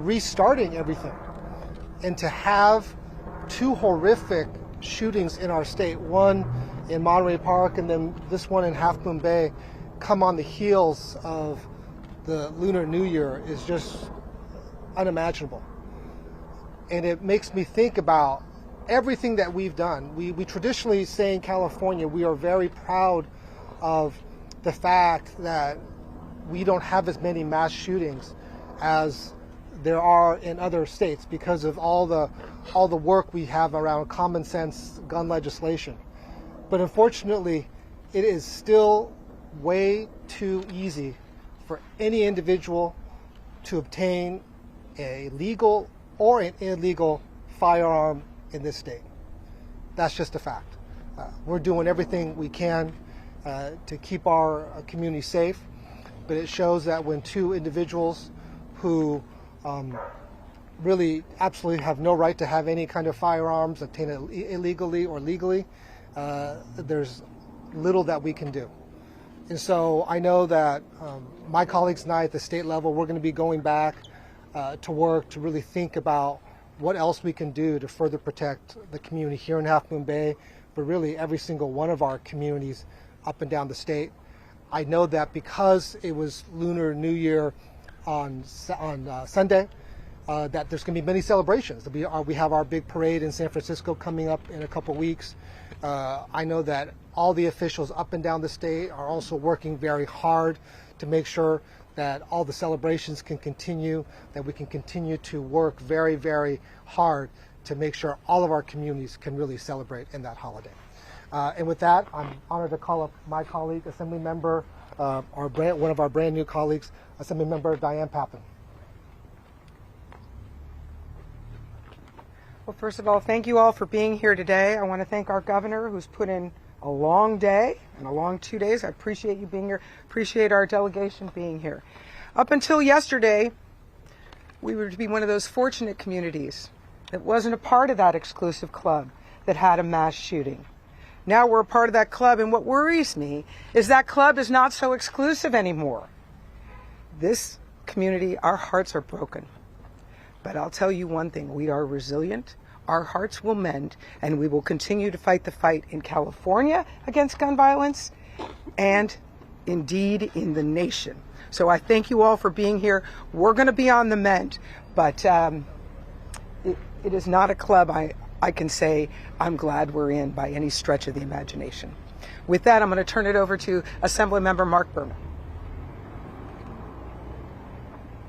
restarting everything. And to have two horrific shootings in our state, one in Monterey Park and then this one in Half Moon Bay, come on the heels of the Lunar New Year is just unimaginable. And it makes me think about everything that we've done. We traditionally say in California, we are very proud of the fact that we don't have as many mass shootings as there are in other states because of all the work we have around common sense gun legislation. But unfortunately, it is still way too easy for any individual to obtain a legal or an illegal firearm in this state. That's just a fact. We're doing everything we can to keep our community safe, but it shows that when two individuals who really absolutely have no right to have any kind of firearms, obtain it illegally or legally, there's little that we can do. And so I know that my colleagues and I at the state level, we're going to be going back to work to really think about what else we can do to further protect the community here in Half Moon Bay, but really every single one of our communities up and down the state. I know that because it was Lunar New Year on Sunday, that there's going to be many celebrations. We have our big parade in San Francisco coming up in a couple weeks. I know that all the officials up and down the state are also working very hard to make sure that all the celebrations can continue, that we can continue to work very, very hard to make sure all of our communities can really celebrate in that holiday. And with that, I'm honored to call up my colleague, Assembly Member, one of our brand new colleagues, Assembly Member Diane Papin. Well, first of all, thank you all for being here today. I want to thank our governor who's put in a long day and a long 2 days. I appreciate you being here, appreciate our delegation being here. Up until yesterday, we were to be one of those fortunate communities that wasn't a part of that exclusive club that had a mass shooting. Now we're a part of that club, and what worries me is that club is not so exclusive anymore. This community, our hearts are broken. But I'll tell you one thing, we are resilient, our hearts will mend, and we will continue to fight the fight in California against gun violence and indeed in the nation. So I thank you all for being here. We're going to be on the mend, but it is not a club I can say I'm glad we're in by any stretch of the imagination. With that, I'm going to turn it over to Assemblymember Mark Berman.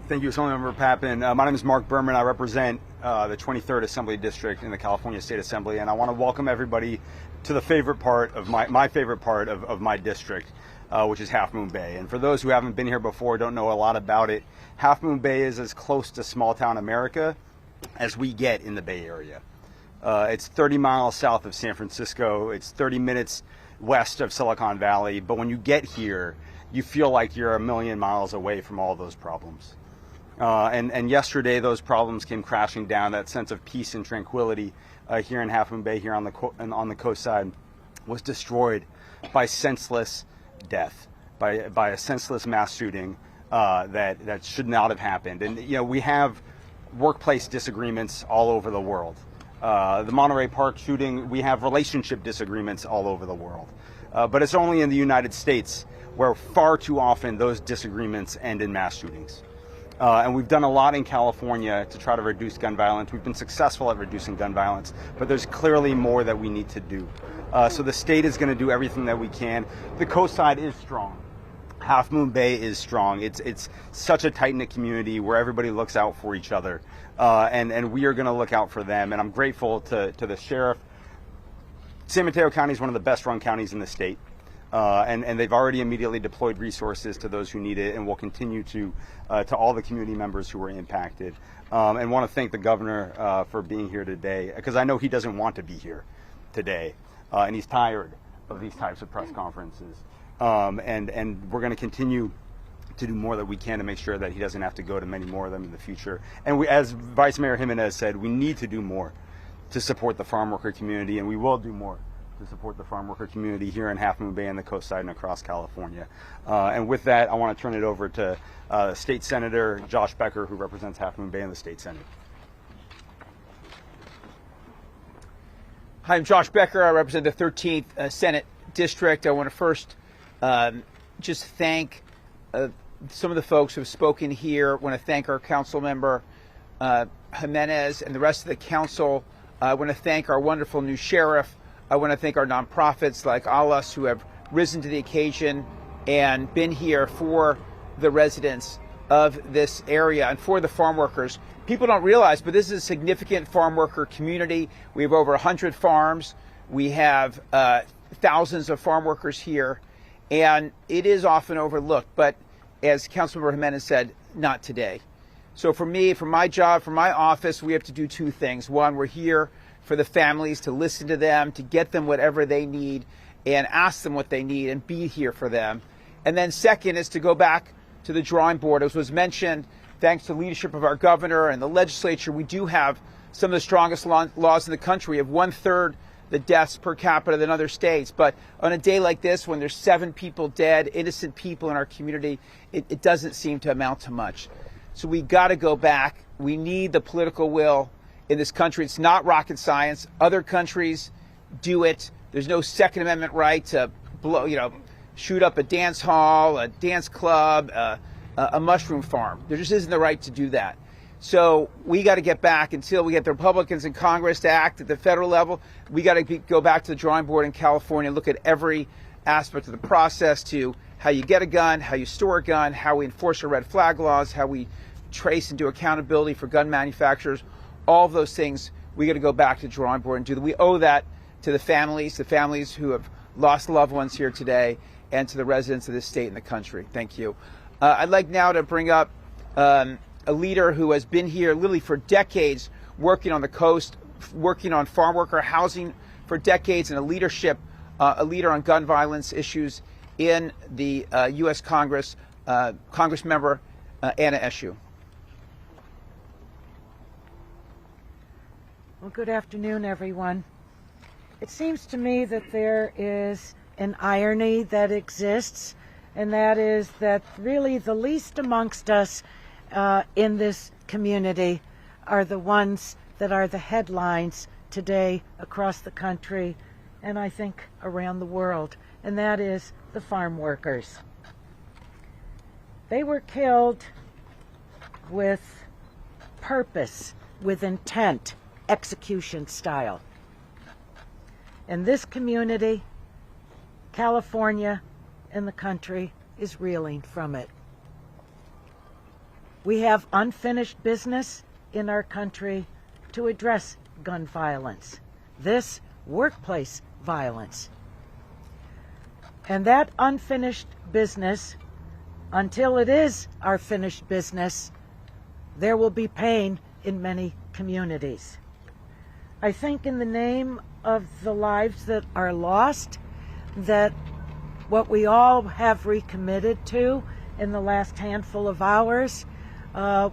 Thank you, Assemblymember Papin. My name is Mark Berman. I represent the 23rd Assembly District in the California State Assembly, and I want to welcome everybody to the favorite part of my favorite part of my district, which is Half Moon Bay. And for those who haven't been here before, don't know a lot about it, Half Moon Bay is as close to small town America as we get in the Bay Area. It's 30 miles south of San Francisco. It's 30 minutes west of Silicon Valley. But when you get here, you feel like you're a million miles away from all those problems. And yesterday, those problems came crashing down. That sense of peace and tranquility here in Half Moon Bay, here on the coast side, was destroyed by senseless death, by a senseless mass shooting that should not have happened. And we have workplace disagreements all over the world. The Monterey Park shooting, we have relationship disagreements all over the world. But it's only in the United States where far too often those disagreements end in mass shootings. And we've done a lot in California to try to reduce gun violence. We've been successful at reducing gun violence, but there's clearly more that we need to do. So the state is going to do everything that we can. The coast side is strong. Half Moon Bay is strong. It's such a tight-knit community where everybody looks out for each other. And we are going to look out for them. And I'm grateful to the sheriff. San Mateo County is one of the best-run counties in the state. And they've already immediately deployed resources to those who need it, and will continue to all the community members who were impacted. And want to thank the governor for being here today, because I know he doesn't want to be here today, and he's tired of these types of press conferences. And we're going to continue to do more that we can to make sure that he doesn't have to go to many more of them in the future. And we, as Vice Mayor Jimenez said, we need to do more to support the farm worker community, and we will do more to support the farm worker community here in Half Moon Bay and the Coast Side and across California. And with that, I want to turn it over to State Senator Josh Becker, who represents Half Moon Bay in the State Senate. Hi, I'm Josh Becker. I represent the 13th Senate District. I want to first just thank some of the folks who have spoken here. I want to thank our council member, Jimenez, and the rest of the council. I want to thank our wonderful new sheriff. I want to thank our nonprofits like ALAS who have risen to the occasion and been here for the residents of this area and for the farm workers. People don't realize, but this is a significant farm worker community. We have over 100 farms. We have thousands of farm workers here, and it is often overlooked. But as Councilmember Jimenez said, not today. So for me, for my job, for my office, we have to do two things. One, we're here for the families, to listen to them, to get them whatever they need and ask them what they need and be here for them. And then second is to go back to the drawing board. As was mentioned, thanks to the leadership of our governor and the legislature, we do have some of the strongest laws in the country. We have 1/3 the deaths per capita than other states. But on a day like this, when there's 7 people dead, innocent people in our community, it doesn't seem to amount to much. So we got to go back. We need the political will in this country. It's not rocket science. Other countries do it. There's no Second Amendment right to shoot up a dance hall, a dance club, a mushroom farm. There just isn't the right to do that. So we got to get back until we get the Republicans in Congress to act at the federal level. We got to go back to the drawing board in California and look at every aspect of the process, to how you get a gun, how you store a gun, how we enforce our red flag laws, how we trace and do accountability for gun manufacturers. All of those things, we got to go back to the drawing board and do that. We owe that to the families who have lost loved ones here today, and to the residents of this state and the country. Thank you. I'd like now to bring up a leader who has been here literally for decades, working on the coast, working on farm worker housing for decades, and a leader on gun violence issues in the U.S. Congress, Congressmember Anna Eshoo. Well, good afternoon, everyone. It seems to me that there is an irony that exists, and that is that really the least amongst us in this community are the ones that are the headlines today across the country, and I think around the world, and that is the farm workers. They were killed with purpose, with intent, execution style. And this community, California, and the country is reeling from it. We have unfinished business in our country to address gun violence, this workplace violence. And that unfinished business, until it is our finished business, there will be pain in many communities. I think in the name of the lives that are lost, that what we all have recommitted to in the last handful of hours,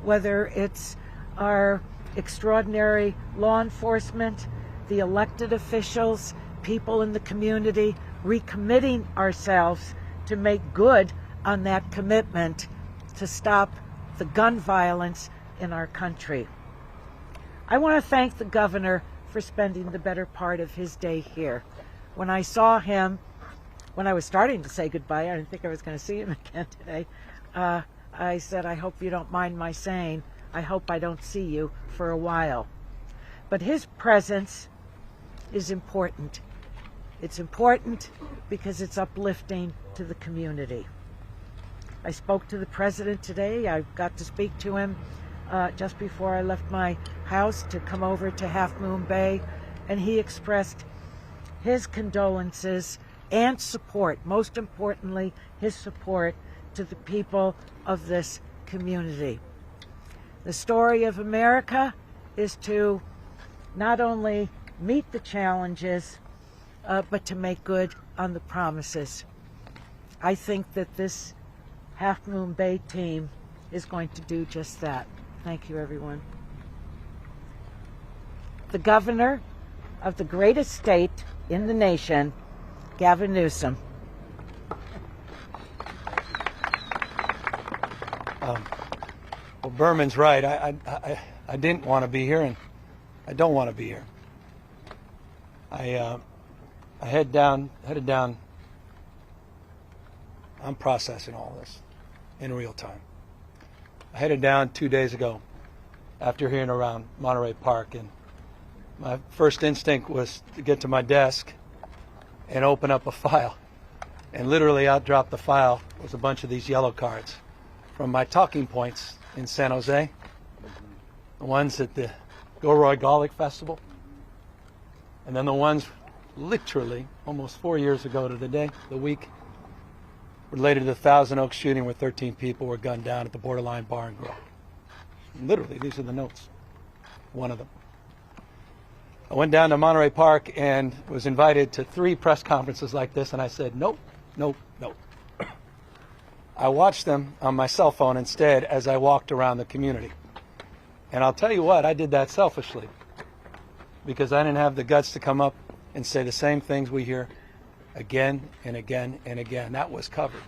whether it's our extraordinary law enforcement, the elected officials, people in the community, recommitting ourselves to make good on that commitment to stop the gun violence in our country. I want to thank the governor for spending the better part of his day here. When I saw him, when I was starting to say goodbye, I didn't think I was going to see him again today, I said, I hope you don't mind my saying, I hope I don't see you for a while. But his presence is important. It's important because it's uplifting to the community. I spoke to the president today. I got to speak to him just before I left my house to come over to Half Moon Bay, and he expressed his condolences and support, most importantly, his support to the people of this community. The story of America is to not only meet the challenges, but to make good on the promises. I think that this Half Moon Bay team is going to do just that. Thank you, everyone. The governor of the greatest state in the nation, Gavin Newsom. Well, Berman's right. I didn't want to be here, and I don't want to be here. I headed down. I'm processing all this in real time. I headed down 2 days ago after hearing around Monterey Park, and my first instinct was to get to my desk and open up a file. And literally out dropped the file was a bunch of these yellow cards from my talking points in San Jose, the ones at the Gilroy Garlic Festival, and then the ones literally almost 4 years ago to the week, related to the Thousand Oaks shooting where 13 people were gunned down at the Borderline Bar and Grill. Literally, these are the notes, one of them. I went down to Monterey Park and was invited to 3 press conferences like this, and I said, nope, nope, nope. I watched them on my cell phone instead as I walked around the community. And I'll tell you what, I did that selfishly because I didn't have the guts to come up and say the same things we hear again and again and again. That was covered.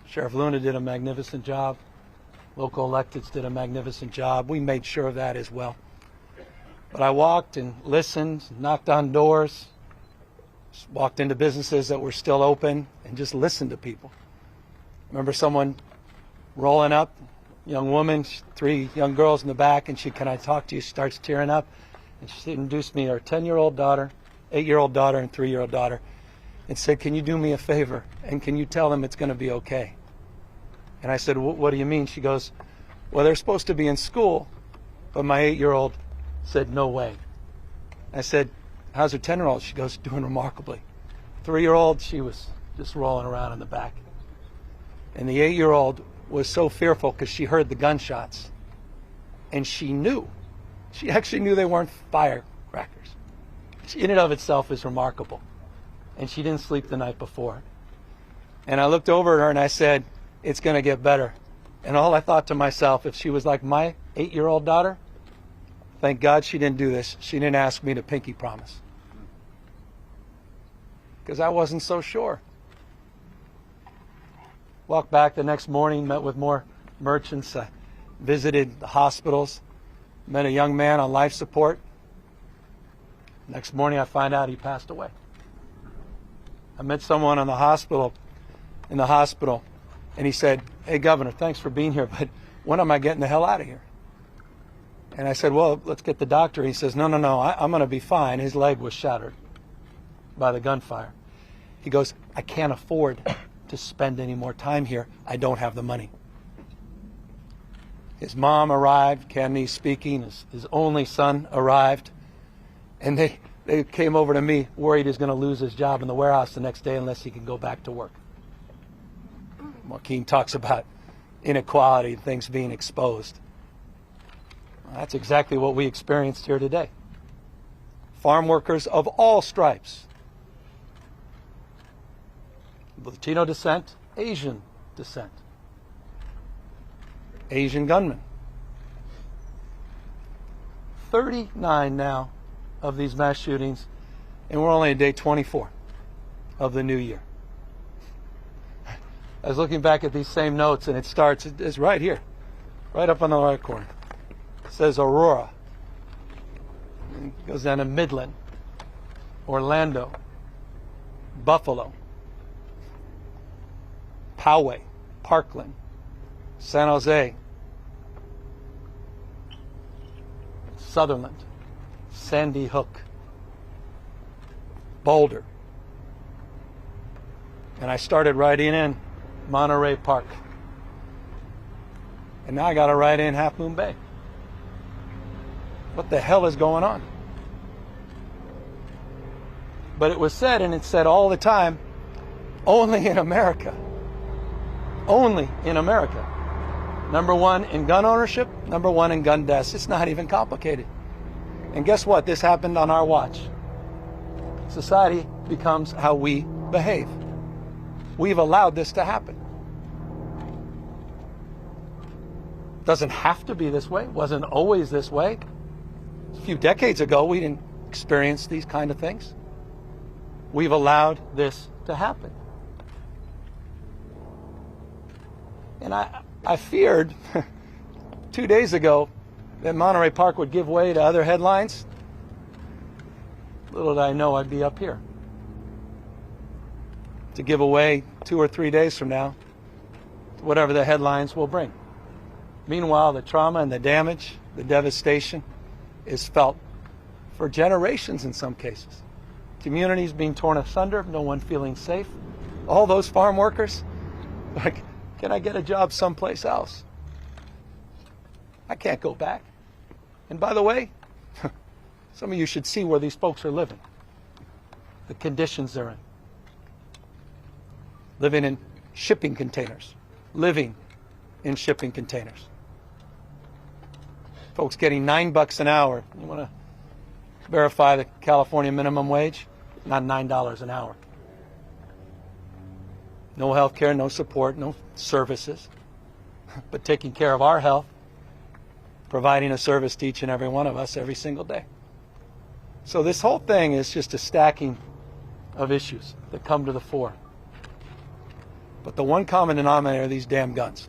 Sheriff Luna did a magnificent job. Local electeds did a magnificent job. We made sure of that as well. But I walked and listened, knocked on doors, walked into businesses that were still open and just listened to people. Remember someone rolling up, young woman, 3 young girls in the back, and she, can I talk to you? She starts tearing up, and she introduced me to her 10-year-old daughter, 8-year-old daughter, and 3-year-old daughter, and said, can you do me a favor, and can you tell them it's going to be okay? And I said, what do you mean? She goes, well, they're supposed to be in school, but my 8-year-old said, no way. I said, how's her 10-year-old? She goes, doing remarkably. 3-year-old, she was just rolling around in the back. And the 8-year-old was so fearful because she heard the gunshots. And she knew. She actually knew they weren't firecrackers. Which in and of itself is remarkable. And she didn't sleep the night before. And I looked over at her and I said, it's going to get better. And all I thought to myself, if she was like my 8-year-old daughter, thank God she didn't do this. She didn't ask me to pinky promise. Because I wasn't so sure. Walked back the next morning, met with more merchants, visited the hospitals, met a young man on life support. Next morning I find out he passed away. I met someone in the hospital, and he said, hey, Governor, thanks for being here, but when am I getting the hell out of here? And I said, well, let's get the doctor. He says, no, I'm going to be fine. His leg was shattered by the gunfire. He goes, I can't afford to spend any more time here. I don't have the money. His mom arrived, Cantonese speaking. His only son arrived. And they came over to me worried he's going to lose his job in the warehouse the next day unless he can go back to work. Joaquin talks about inequality and things being exposed. Well, that's exactly what we experienced here today. Farm workers of all stripes. Latino descent, Asian descent. Asian gunmen. 39 now of these mass shootings, and we're only at day 24 of the new year. I was looking back at these same notes, and it starts, it's right here, right up on the right corner. It says Aurora. It goes down to Midland, Orlando, Buffalo, Poway, Parkland, San Jose, Sutherland, Sandy Hook, Boulder. And I started writing in Monterey Park. And now I got to write in Half Moon Bay. What the hell is going on? But it was said, and it's said all the time, only in America. Only in America. Number 1 in gun ownership, number 1 in gun deaths. It's not even complicated. And guess what? This happened on our watch. Society becomes how we behave. We've allowed this to happen. Doesn't have to be this way. Wasn't always this way. A few decades ago, we didn't experience these kind of things. we've allowed this to happen. And I feared 2 days ago that Monterey Park would give way to other headlines. Little did I know I'd be up here to give away 2 or 3 days from now to whatever the headlines will bring. Meanwhile, the trauma and the damage, the devastation is felt for generations in some cases. Communities being torn asunder, no one feeling safe. All those farm workers, like, can I get a job someplace else? I can't go back. And by the way, some of you should see where these folks are living, the conditions they're in. Living in shipping containers, living in shipping containers. Folks getting $9 an hour. You want to verify the California minimum wage? Not $9 an hour. No health care, no support, no services, but taking care of our health, providing a service to each and every one of us every single day. So this whole thing is just a stacking of issues that come to the fore. But the one common denominator are these damn guns.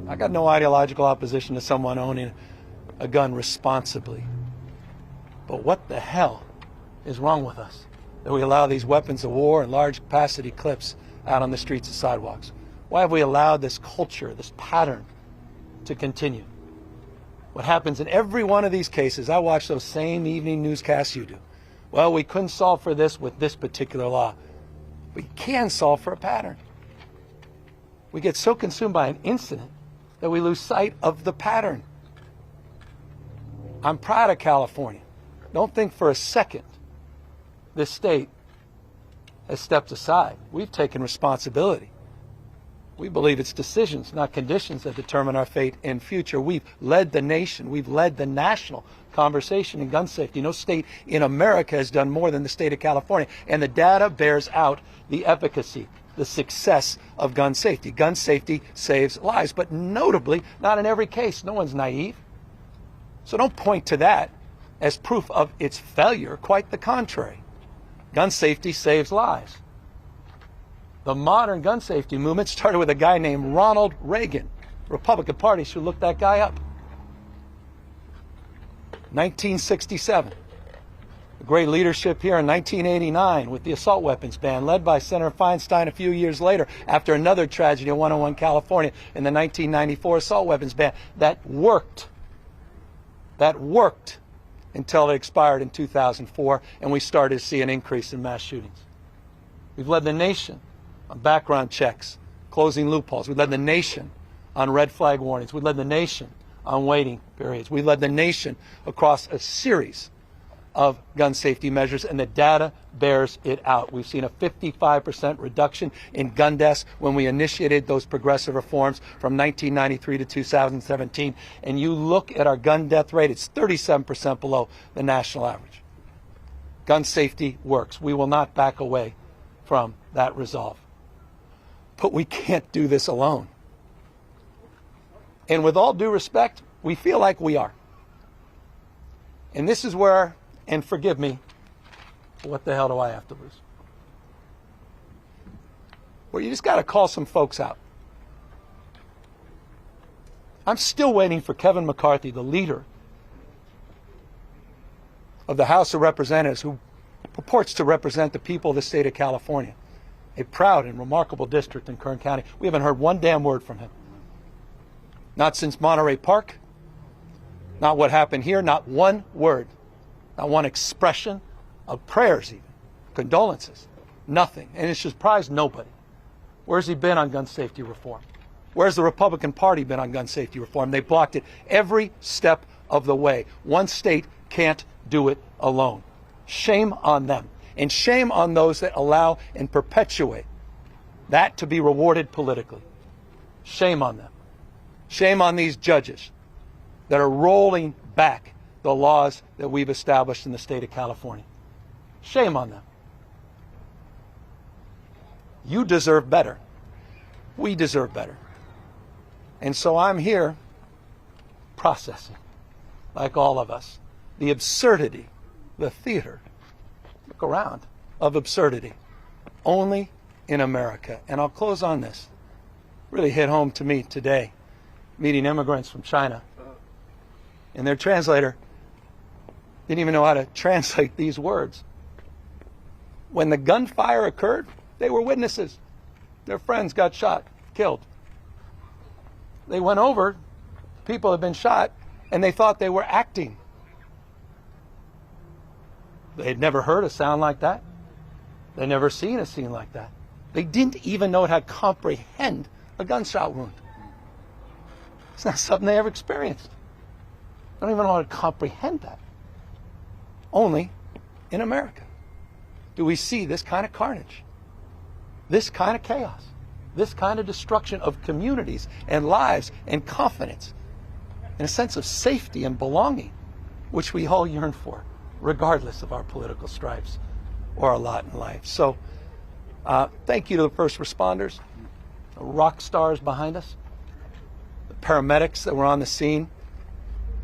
I got no ideological opposition to someone owning a gun responsibly. But what the hell is wrong with us that we allow these weapons of war and large capacity clips out on the streets and sidewalks? Why have we allowed this culture, this pattern to continue? What happens in every one of these cases, I watch those same evening newscasts you do. Well, we couldn't solve for this with this particular law. We can solve for a pattern. We get so consumed by an incident that we lose sight of the pattern. I'm proud of California. Don't think for a second this state has stepped aside. We've taken responsibility. We believe it's decisions, not conditions, that determine our fate and future. We've led the nation. We've led the national conversation in gun safety. No state in America has done more than the state of California. And the data bears out the efficacy, the success of gun safety. Gun safety saves lives, but notably, not in every case. No one's naive. So don't point to that as proof of its failure. Quite the contrary. Gun safety saves lives. The modern gun safety movement started with a guy named Ronald Reagan. Republican Party should look that guy up. 1967. The great leadership here in 1989 with the assault weapons ban, led by Senator Feinstein a few years later after another tragedy in 101 California in the 1994 assault weapons ban. That worked. That worked until it expired in 2004, and we started to see an increase in mass shootings. We've led the nation on background checks, closing loopholes. We led the nation on red flag warnings. We led the nation on waiting periods. We led the nation across a series of gun safety measures, and the data bears it out. We've seen a 55% reduction in gun deaths when we initiated those progressive reforms from 1993 to 2017. And you look at our gun death rate, it's 37% below the national average. Gun safety works. We will not back away from that resolve. But we can't do this alone. And with all due respect, we feel like we are. And this is where, and forgive me, what the hell do I have to lose? Well, you just got to call some folks out. I'm still waiting for Kevin McCarthy, the leader of the House of Representatives, who purports to represent the people of the state of California, a proud and remarkable district in Kern County. We haven't heard one damn word from him. Not since Monterey Park, not what happened here, not one word, not one expression of prayers even, condolences, nothing. And it surprised nobody. Where's he been on gun safety reform? Where's the Republican Party been on gun safety reform? They blocked it every step of the way. One state can't do it alone. Shame on them. And shame on those that allow and perpetuate that to be rewarded politically. Shame on them. Shame on these judges that are rolling back the laws that we've established in the state of California. Shame on them. You deserve better. We deserve better. And so I'm here processing, like all of us, the absurdity, the theater. Look around. of absurdity. Only in America. And I'll close on this. Really hit home to me today, meeting immigrants from China. And their translator didn't even know how to translate these words. When the gunfire occurred, they were witnesses. Their friends got shot, killed. They went over, people had been shot, and they thought they were acting. They'd never heard a sound like that. They'd never seen a scene like that. They didn't even know how to comprehend a gunshot wound. It's not something they ever experienced. They don't even know how to comprehend that. Only in America do we see this kind of carnage, this kind of chaos, this kind of destruction of communities and lives and confidence and a sense of safety and belonging, which we all yearn for, regardless of our political stripes or our lot in life. So thank you to the first responders, the rock stars behind us, the paramedics that were on the scene.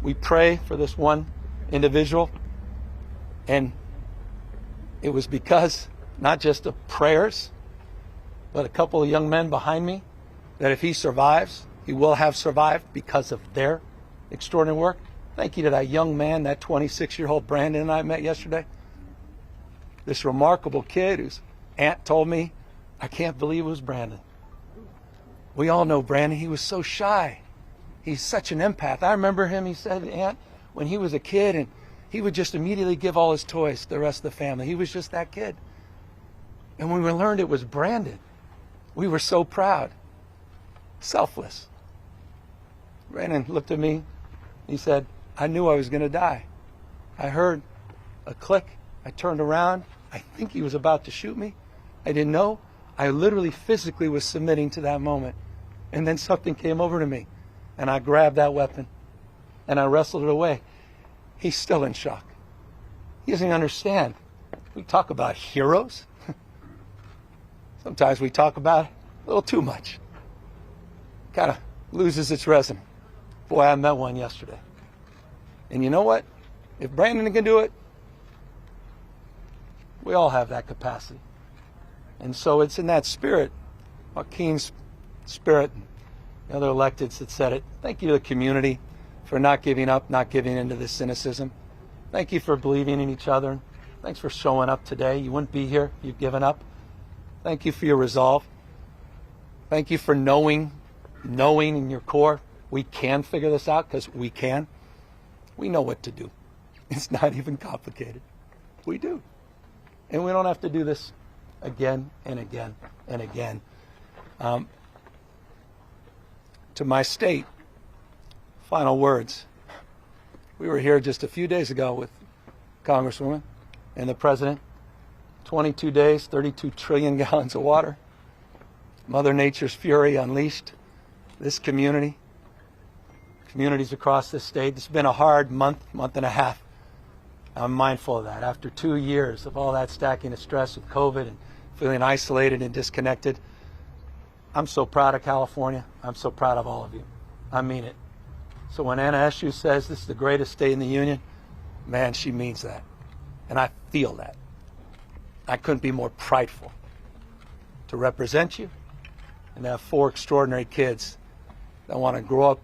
We pray for this one individual, and it was because not just of prayers, but a couple of young men behind me, that if he survives, he will have survived because of their extraordinary work. Thank you to that young man, that 26-year-old Brandon and I met yesterday. This remarkable kid whose aunt told me, I can't believe it was Brandon. We all know Brandon. He was so shy. He's such an empath. I remember him, he said, aunt, when he was a kid, and he would just immediately give all his toys to the rest of the family. He was just that kid. And when we learned it was Brandon, we were so proud. Selfless. Brandon looked at me. He said, I knew I was going to die. I heard a click. I turned around. I think he was about to shoot me. I didn't know. I literally physically was submitting to that moment. And then something came over to me. And I grabbed that weapon. And I wrestled it away. He's still in shock. He doesn't even understand. We talk about heroes. Sometimes we talk about it a little too much. Kind of loses its resonance. Boy, I met one yesterday. And you know what? If Brandon can do it, we all have that capacity. And so it's in that spirit, Joaquin's spirit, and the other electeds that said it. Thank you to the community for not giving up, not giving into this cynicism. Thank you for believing in each other. Thanks for showing up today. You wouldn't be here if you'd given up. Thank you for your resolve. Thank you for knowing in your core, we can figure this out, because we can. We know what to do. It's not even complicated. We do. And we don't have to do this again and again and again. To my state, final words. We were here just a few days ago with Congresswoman and the President. 22 days, 32 trillion gallons of water. Mother Nature's fury unleashed. This community, communities across this state. It's been a hard month and a half. I'm mindful of that. After 2 years of all that stacking of stress with COVID and feeling isolated and disconnected, I'm so proud of California. I'm so proud of all of you. I mean it. So when Anna Eshoo says this is the greatest state in the union, man, she means that. And I feel that. I couldn't be more prideful to represent you and to have 4 extraordinary kids that want to grow up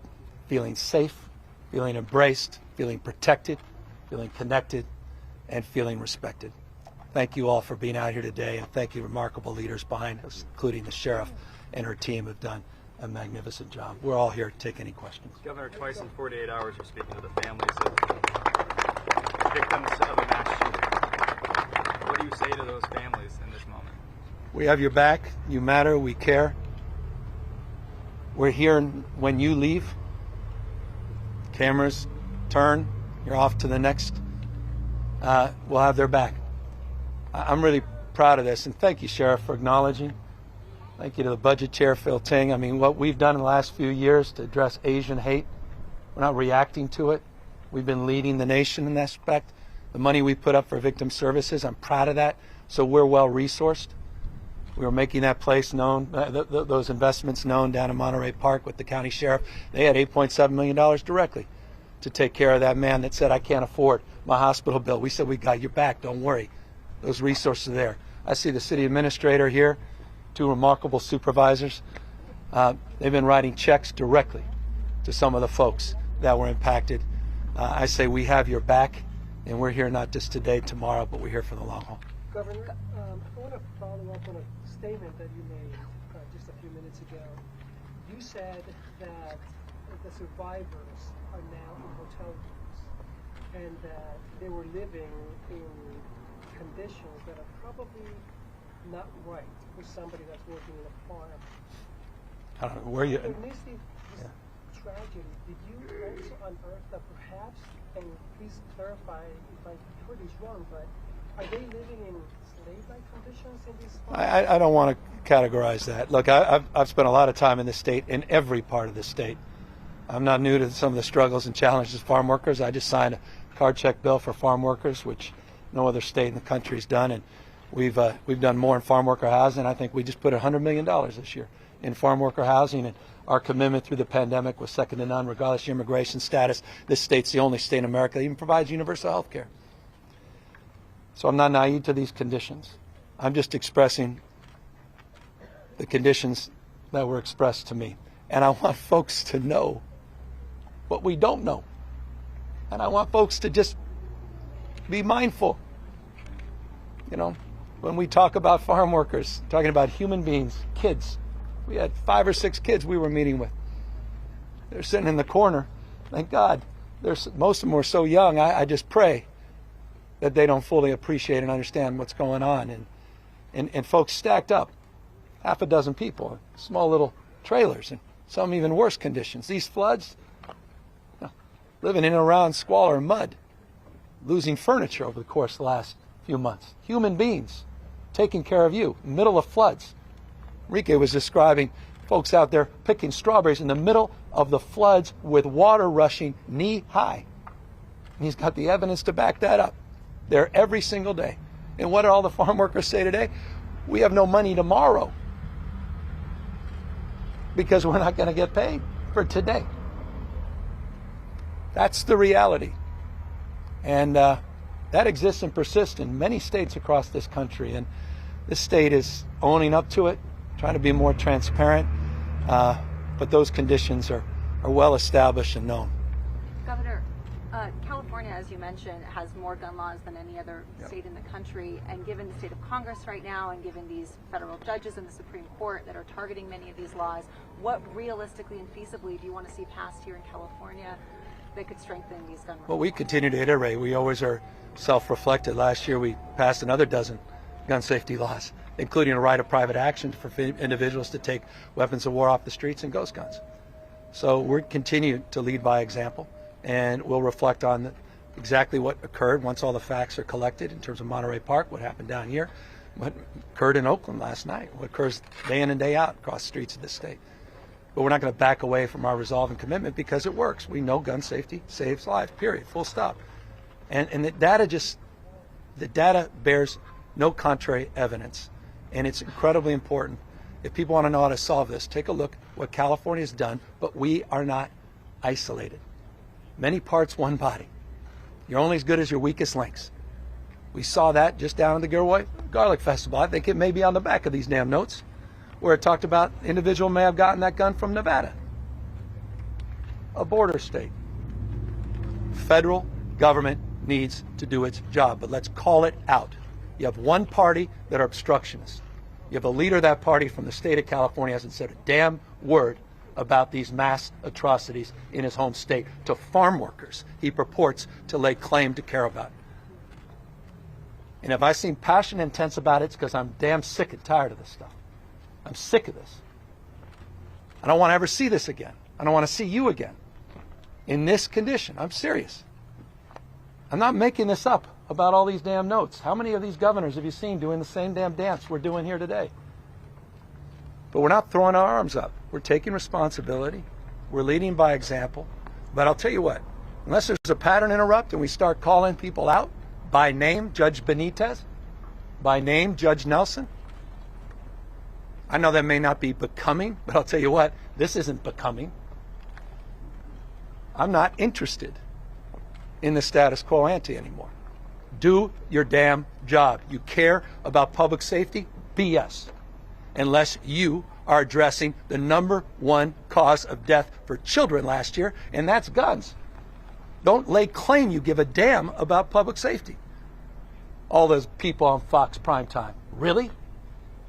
feeling safe, feeling embraced, feeling protected, feeling connected, and feeling respected. Thank you all for being out here today, and thank you remarkable leaders behind us, including the sheriff and her team, have done a magnificent job. We're all here to take any questions. Governor, twice in 48 hours you're speaking to the families of victims of a mass shooting. What do you say to those families in this moment? We have your back. You matter. We care. We're here when you leave. Cameras turn. You're off to the next. We'll have their back. I'm really proud of this, and thank you, Sheriff, for acknowledging. Thank you to the Budget Chair, Phil Ting. I mean, what we've done in the last few years to address Asian hate, we're not reacting to it. We've been leading the nation in that respect. The money we put up for victim services, I'm proud of that. So we're well resourced. We were making that place known, those investments known down in Monterey Park with the county sheriff. They had $8.7 million directly to take care of that man that said, I can't afford my hospital bill. We said, we got your back, don't worry. Those resources are there. I see the city administrator here, 2 remarkable supervisors. They've been writing checks directly to some of the folks that were impacted. I say we have your back, and we're here not just today, tomorrow, but we're here for the long haul. Governor, I want to follow up on a statement that you made just a few minutes ago. You said that the survivors are now in hotel rooms and that they were living in conditions that are probably not right for somebody that's working in a farm. I don't know where you. Amidst this tragedy, did you also unearth that perhaps, and please clarify if I heard this wrong, but are they living in slave-like conditions in these farms? I don't want to categorize that. Look, I've spent a lot of time in the state, in every part of the state. I'm not new to some of the struggles and challenges of farm workers. I just signed a card check bill for farm workers, which no other state in the country has done, and we've done more in farm worker housing. I think we just put $100 million this year in farm worker housing, and our commitment through the pandemic was second to none, regardless of your immigration status. This state's the only state in America that even provides universal health care. So I'm not naive to these conditions. I'm just expressing the conditions that were expressed to me. And I want folks to know what we don't know. And I want folks to just be mindful. You know, when we talk about farm workers, talking about human beings, kids. We had 5 or 6 kids we were meeting with. They're sitting in the corner. Thank God. Most of them were so young. I just pray that they don't fully appreciate and understand what's going on. And folks stacked up, 6 people, small little trailers, and some even worse conditions. These floods, living in and around squalor and mud, losing furniture over the course of the last few months. Human beings taking care of you, middle of floods. Enrique was describing folks out there picking strawberries in the middle of the floods with water rushing knee high. And he's got the evidence to back that up. There every single day. And what do all the farm workers say today? We have no money tomorrow because we're not going to get paid for today. That's the reality. And that exists and persists in many states across this country. And this state is owning up to it, trying to be more transparent. But those conditions are well established and known. Governor, California, as you mentioned, has more gun laws than any other state in the country. And given the state of Congress right now and given these federal judges in the Supreme Court that are targeting many of these laws, what realistically and feasibly do you want to see passed here in California that could strengthen these gun laws? Well, we continue to iterate. We always are self-reflected. Last year we passed another dozen gun safety laws, including a right of private action for individuals to take weapons of war off the streets and ghost guns. So we're continue to lead by example, and we'll reflect on exactly what occurred once all the facts are collected in terms of Monterey Park, what happened down here, what occurred in Oakland last night, what occurs day in and day out across the streets of this state. But we're not going to back away from our resolve and commitment because it works. We know gun safety saves lives, period, full stop. And the data bears no contrary evidence. And it's incredibly important. If people want to know how to solve this, take a look what California has done, but we are not isolated. Many parts, one body. You're only as good as your weakest links. We saw that just down at the Gilroy Garlic Festival. I think it may be on the back of these damn notes, where it talked about the individual may have gotten that gun from Nevada, a border state. Federal government needs to do its job, but let's call it out. You have one party that are obstructionists. You have a leader of that party from the state of California hasn't said a damn word about these mass atrocities in his home state to farm workers he purports to lay claim to care about. And if I seem passionate and intense about it, it's because I'm damn sick and tired of this stuff. I'm sick of this. I don't want to ever see this again. I don't want to see you again in this condition. I'm serious. I'm not making this up about all these damn notes. How many of these governors have you seen doing the same damn dance we're doing here today? But we're not throwing our arms up. We're taking responsibility. We're leading by example. But I'll tell you what, unless there's a pattern interrupt and we start calling people out by name, Judge Benitez, by name, Judge Nelson, I know that may not be becoming, but I'll tell you what, this isn't becoming. I'm not interested in the status quo ante anymore. Do your damn job. You care about public safety? BS. Unless you are addressing the #1 cause of death for children last year, and that's guns. Don't lay claim you give a damn about public safety. All those people on Fox Primetime. Really?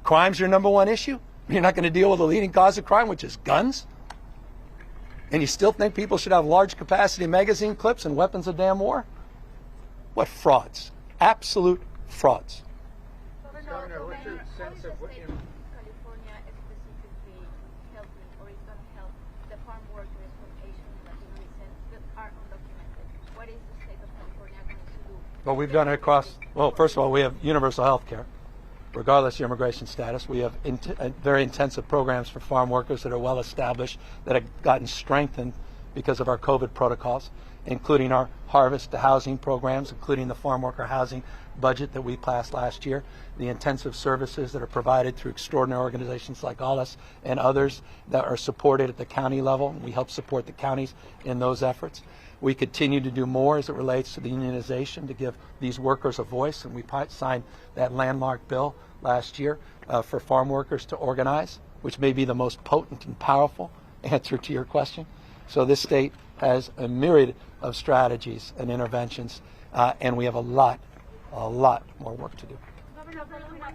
Crime's your #1 issue? You're not going to deal with the leading cause of crime, which is guns? And you still think people should have large capacity magazine clips and weapons of damn war? What frauds. Absolute frauds. Governor, what's your sense of what California specifically helping or is going to help the farm workers from Asian and Latino descent that are undocumented? What is the state of California going to do? Well, we've done it across, well, first of all, we have universal health care, regardless of your immigration status. We have very intensive programs for farm workers that are well established, that have gotten strengthened because of our COVID protocols, including our harvest to housing programs, including the farm worker housing budget that we passed last year, the intensive services that are provided through extraordinary organizations like ALIS and others that are supported at the county level. We help support the counties in those efforts. We continue to do more as it relates to the unionization to give these workers a voice, and we signed that landmark bill last year for farm workers to organize, which may be the most potent and powerful answer to your question. So this state has a myriad of strategies and interventions, and we have a lot more work to do. Governor, the one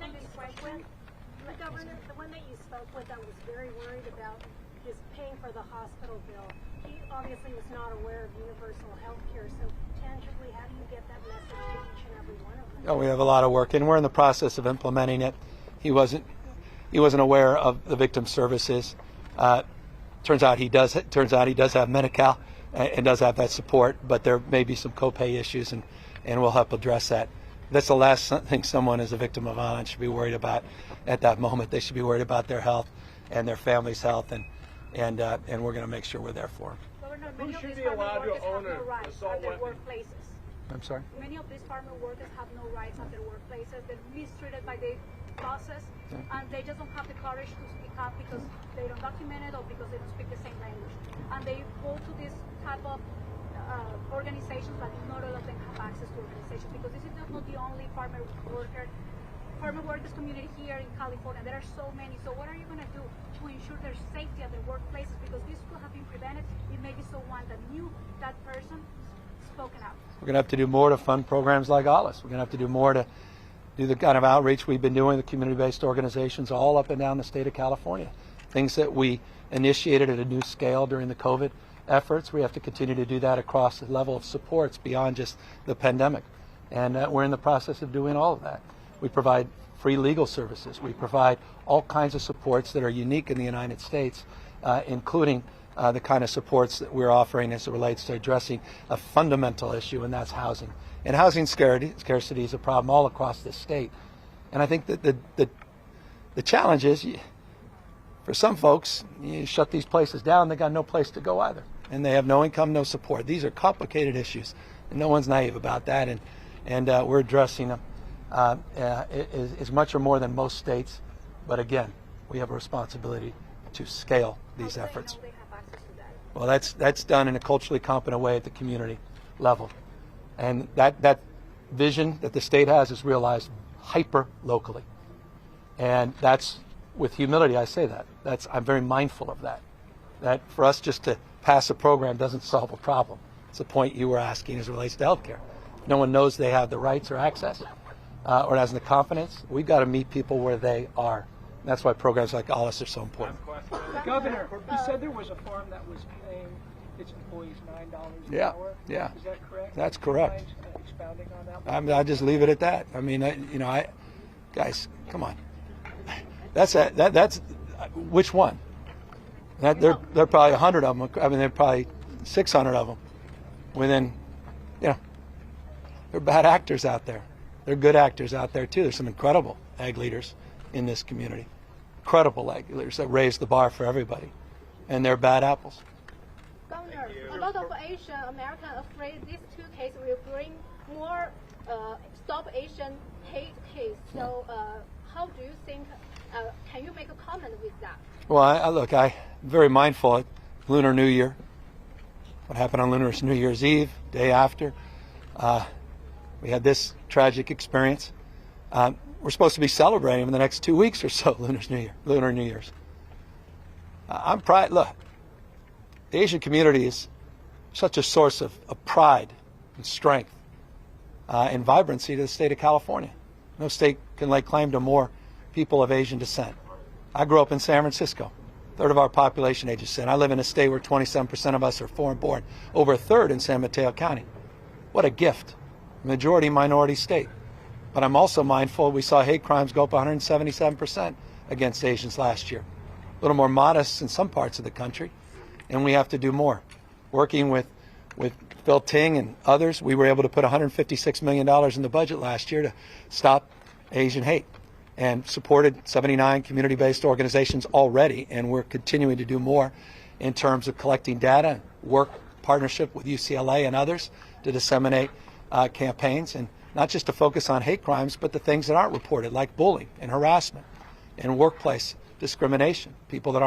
that you spoke with that was very worried about is paying for the hospital bill. He obviously was not aware of universal health care, so tangibly, how do you get that message to each and every one of them? Oh, we have a lot of work, and we're in the process of implementing it. He wasn't aware of the victim services. Turns out he does have Medi-Cal and does have that support, but there may be some copay issues, and we'll help address that. That's the last thing someone as a victim of violence should be worried about at that moment. They should be worried about their health and their family's health, and we're going to make sure we're there for them. Governor, many of these farmer workers have no rights at their workplaces. I'm sorry? Many of these farmer workers have no rights at their workplaces. They're mistreated by the bosses, and they just don't have the courage to speak up because they don't document it or because they don't speak the same language. And they go to this type of organizations, but not all of them have access to organizations, because this is not the only farmer workers community here in California. There are so many. So what are you going to do to ensure their safety at their workplaces? Because this could have been prevented. It may be so one that knew that person spoken out. We're going to have to do more to fund programs like ALIS. We're going to have to do more to do the kind of outreach we've been doing, the community-based organizations all up and down the state of California. Things that we initiated at a new scale during the COVID efforts. We have to continue to do that across the level of supports beyond just the pandemic. And we're in the process of doing all of that. We provide free legal services. We provide all kinds of supports that are unique in the United States, including the kind of supports that we're offering as it relates to addressing a fundamental issue, and that's housing. And housing scarcity is a problem all across this state. And I think that the challenge is, for some folks, you shut these places down, they got no place to go either. And they have no income, no support. These are complicated issues, and no one's naive about that. And we're addressing them is much or more than most states. But again, we have a responsibility to scale these efforts. Well, that's done in a culturally competent way at the community level. And that vision that the state has is realized hyper locally. And that's, with humility, I say that. I'm very mindful of that. That for us just to pass a program doesn't solve a problem. It's the point you were asking as it relates to health care. No one knows they have the rights or access or has the confidence. We've got to meet people where they are. And that's why programs like ALIS are so important. Governor, you said there was a farm that was paying its employees $9 an hour. Yeah. Is that correct? That's correct. Do you mind expounding on that? I'll just leave it at that. I mean, guys, come on. That's which one? There are probably 100 of them. I mean, there are probably 600 of them. Within, there are bad actors out there. There are good actors out there too. There's some incredible ag leaders in this community. Incredible ag leaders that raise the bar for everybody. And they're bad apples. Governor, a lot of Asian Americans are afraid these two cases will bring more Stop Asian hate case. So how do you think, can you make a comment with that? Well, I'm very mindful at Lunar New Year. What happened on Lunar New Year's Eve, day after. We had this tragic experience. We're supposed to be celebrating in the next 2 weeks or so, Lunar New Year's. I'm proud. Look, the Asian community is such a source of pride and strength and vibrancy to the state of California. No state can lay claim to more people of Asian descent. I grew up in San Francisco. A third of our population Asian descent. I live in a state where 27% of us are foreign born. Over a third in San Mateo County. What a gift. Majority minority state. But I'm also mindful we saw hate crimes go up 177% against Asians last year. A little more modest in some parts of the country, and we have to do more. Working with Phil Ting and others, we were able to put $156 million in the budget last year to stop Asian hate, and supported 79 community-based organizations already, and we're continuing to do more in terms of collecting data, work partnership with UCLA and others to disseminate campaigns, and not just to focus on hate crimes, but the things that aren't reported, like bullying and harassment and workplace discrimination, people that aren't